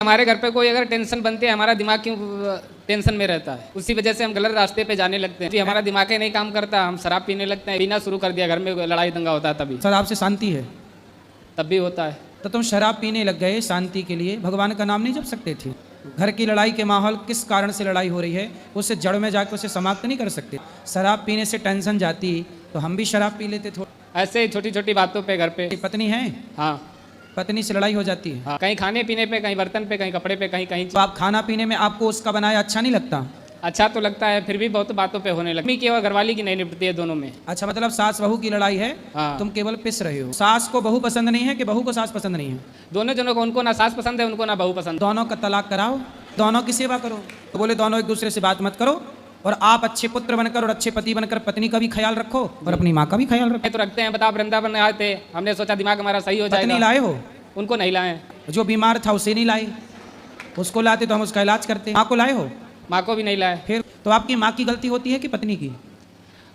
हमारे घर पे कोई अगर टेंशन बनती है, हमारा दिमाग क्यों टेंशन में रहता है, उसी वजह से हम गलत रास्ते पे जाने लगते हैं। जी हमारा दिमाग ही नहीं काम करता, हम शराब पीने लगते हैं। पीना शुरू कर दिया, घर में लड़ाई दंगा होता है, तभी शराब से शांति है तब भी होता है। तो तुम शराब पीने लग गए शांति के लिए, भगवान का नाम नहीं जप सकते थे? घर की लड़ाई के माहौल, किस कारण से लड़ाई हो रही है, उससे जड़ में जाकर उसे समाप्त नहीं कर सकते? शराब पीने से टेंशन जाती तो हम भी शराब पी लेते थोड़ा। ऐसे ही छोटी छोटी बातों पे घर पे। पत्नी है, हाँ पत्नी से लड़ाई हो जाती है। हाँ, कहीं खाने पीने पे, कहीं बर्तन पे, कहीं कपड़े पे, कहीं कहीं। तो आप खाना पीने में आपको उसका बनाया अच्छा नहीं लगता? अच्छा तो लगता है, फिर भी बहुत बातों पे होने लगती है। घरवाली की नहीं निपटती है दोनों में। अच्छा, मतलब सास बहू की लड़ाई है। हाँ। तुम केवल पिस रहे हो। सास को बहू पसंद नहीं है कि बहू को सास पसंद नहीं है? दोनों जनों को, उनको ना सास पसंद है, उनको ना बहू पसंद। दोनों का तलाक कराओ, दोनों की सेवा करो। तो बोले दोनों एक दूसरे से बात मत करो, और आप अच्छे पुत्र बनकर और अच्छे पति बनकर पत्नी का भी ख्याल रखो और अपनी माँ का भी ख्याल रखो। तो रखते हैं, बता वृंदावन आए थे, हमने सोचा दिमाग हमारा सही हो जाएगा। पत्नी लाए हो? उनको नहीं लाए। जो बीमार था उसे नहीं लाए, उसको लाते तो हम उसका इलाज करते। माँ को लाए हो? माँ को भी नहीं लाए। फिर तो आपकी माँ की गलती होती है कि पत्नी की?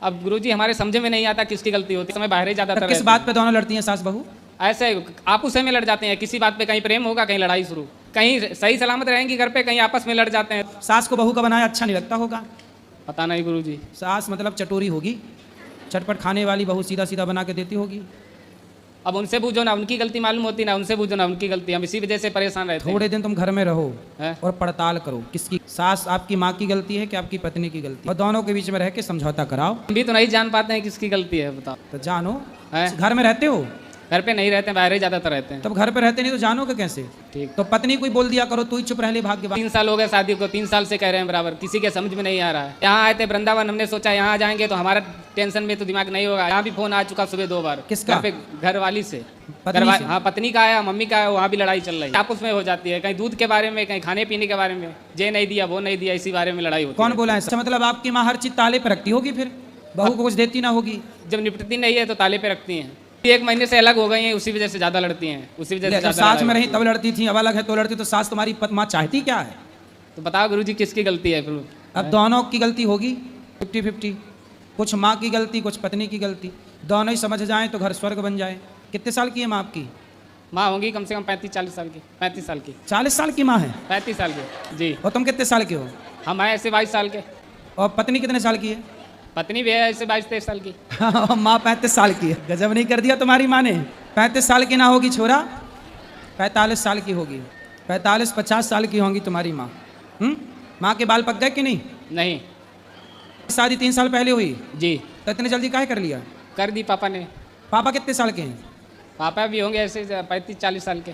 अब गुरुजी हमारे समझ में नहीं आता किसकी गलती होती है। समय बाहर ही ज्यादातर किस बात पे दोनों लड़ती हैं सास बहू? ऐसे आपस में लड़ जाते हैं, किसी बात पे, कहीं प्रेम होगा, कहीं लड़ाई शुरू। कहीं सही सलामत रहेंगी घर पे, कहीं आपस में लड़ जाते हैं। सास को बहू का बनाया अच्छा नहीं लगता होगा? पता नहीं गुरुजी। सास मतलब चटोरी होगी, चटपट खाने वाली, बहू सीधा सीधा बना के देती होगी। अब उनसे पूछो ना, उनकी गलती मालूम होती ना, उनसे पूछो ना उनकी गलती। हम इसी वजह से परेशान रहते हैं। थोड़े दिन तुम घर में रहो हैं? और पड़ताल करो किसकी, सास आपकी माँ की गलती है कि आपकी पत्नी की गलती है, और दोनों के बीच में रह के समझौता कराओ। हम भी तो नहीं जान पाते हैं किसकी गलती है, बताओ। तो जानो। हैं? घर में रहते हो? घर पे नहीं रहते हैं, बाहर ही ज्यादातर रहते हैं। तब घर पे रहते नहीं तो जानोगे कैसे? ठीक। तो पत्नी कोई बोल दिया करो, तू ही चुप रह ले, भाग के बाद। 3 साल हो गए शादी को, 3 साल से कह रहे हैं बराबर, किसी के समझ में नहीं आ रहा है। यहाँ आए थे वृंदावन, हमने सोचा यहाँ जाएंगे तो हमारा टेंशन में तो दिमाग नहीं होगा। यहाँ भी फोन आ चुका सुबह 2 बार। किसका? घर वाली से। पत्नी से? हाँ, पत्नी का आया, मम्मी का आया, वहाँ भी लड़ाई चल रही है। आपस में हो जाती है, कहीं दूध के बारे में, कहीं खाने पीने के बारे में, ये नहीं दिया वो नहीं दिया, इसी बारे में लड़ाई होती है। कौन बोला है? मतलब आपकी माँ हर चीज ताले पे रखती होगी, फिर बहू को कुछ देती ना होगी? जब निपटती नहीं है तो ताले पे रखती हैं। 1 महीने से अलग हो गई हैं, उसी वजह से ज्यादा लड़ती हैं, उसी वजह से। साथ में रही तब लड़ती थी, अब अलग है तो लड़ती। तो सास तुम्हारी माँ चाहती क्या है? तो बताओ गुरुजी किसकी गलती है फिर? अब दोनों की गलती होगी 50-50, कुछ माँ की गलती, कुछ पत्नी की गलती। दोनों ही समझ जाएं तो घर स्वर्ग बन जाए। कितने साल की है माँ आपकी? माँ होंगी कम से कम 35-40 साल की। 35 साल की। 40 साल की माँ है? 35 साल की जी। और तुम कितने साल के हो? हम आए ऐसे 22 साल के। और पत्नी कितने साल की है? पत्नी भी है ऐसे 22-23 साल की। माँ 35 साल की है। गजब नहीं कर दिया तुम्हारी माँ ने। 35 साल की ना होगी छोरा, 45 साल की होगी। 45-50 साल की होंगी तुम्हारी माँ। माँ के बाल पक गए कि नहीं? नहीं। शादी 3 साल पहले हुई जी। तो इतने जल्दी काहे कर लिया? कर दी पापा ने। पापा कितने साल के हैं? पापा भी होंगे ऐसे 35-40 साल के।